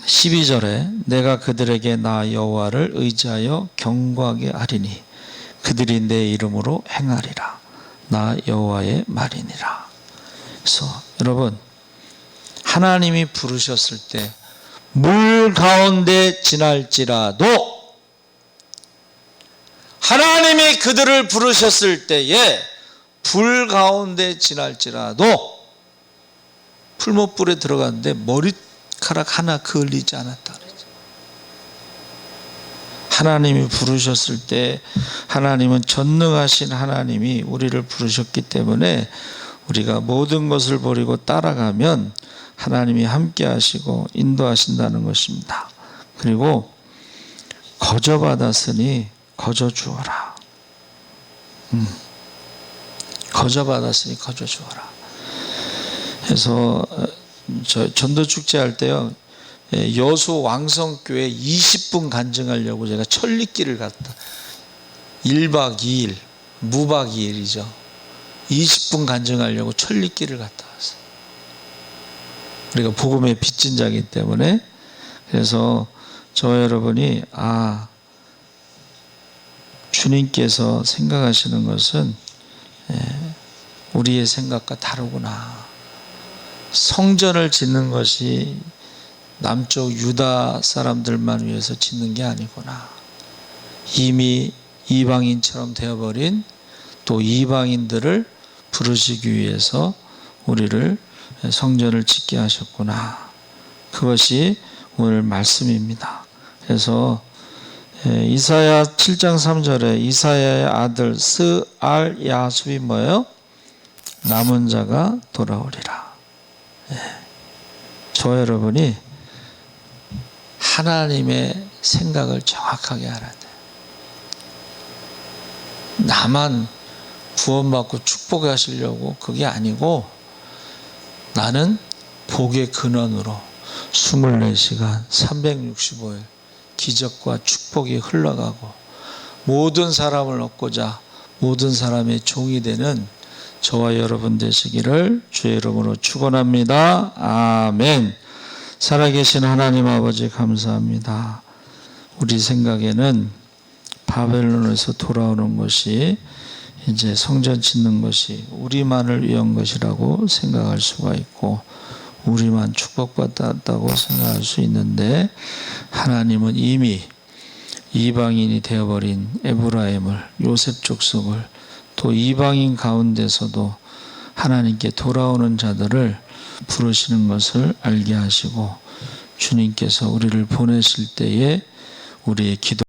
12절에 내가 그들에게 나 여호와를 의지하여 경고하게 하리니 그들이 내 이름으로 행하리라. 나 여호와의 말이니라. 그래서 여러분, 하나님이 부르셨을 때 물 가운데 지날지라도, 하나님이 그들을 부르셨을 때에 불 가운데 지날지라도 풀못불에 들어갔는데 머리카락 하나 그을리지 않았다 그랬죠. 하나님이 부르셨을 때 하나님은 전능하신 하나님이 우리를 부르셨기 때문에 우리가 모든 것을 버리고 따라가면 하나님이 함께 하시고 인도하신다는 것입니다. 그리고 거저 받았으니 거저 주어라. 거저받았으니 거저 주어라. 그래서 저 전도축제 할 때요, 여수 왕성교회 20분 간증하려고 제가 천리길을 갔다. 1박 2일, 무박 2일이죠. 20분 간증하려고 천리길을 갔다 왔어요. 우리가 복음의 빚진 자이기 때문에. 그래서 저와 여러분이 주님께서 생각하시는 것은 우리의 생각과 다르구나. 성전을 짓는 것이 남쪽 유다 사람들만 위해서 짓는 게 아니구나. 이미 이방인처럼 되어버린 또 이방인들을 부르시기 위해서 우리를 성전을 짓게 하셨구나. 그것이 오늘 말씀입니다. 그래서 이사야 7장 3절에 이사야의 아들 스알야숲이 뭐예요? 남은 자가 돌아오리라. 저 여러분이 하나님의 생각을 정확하게 알아야 돼요. 나만 구원받고 축복하시려고 그게 아니고, 나는 복의 근원으로 24시간 365일 기적과 축복이 흘러가고 모든 사람을 얻고자 모든 사람의 종이 되는 저와 여러분 되시기를 주의 이름으로 축원합니다. 아멘. 살아계신 하나님 아버지 감사합니다. 우리 생각에는 바벨론에서 돌아오는 것이 이제 성전 짓는 것이 우리만을 위한 것이라고 생각할 수가 있고, 우리만 축복받았다고 생각할 수 있는데, 하나님은 이미 이방인이 되어버린 에브라임을, 요셉 족속을, 또 이방인 가운데서도 하나님께 돌아오는 자들을 부르시는 것을 알게 하시고, 주님께서 우리를 보내실 때에 우리의 기도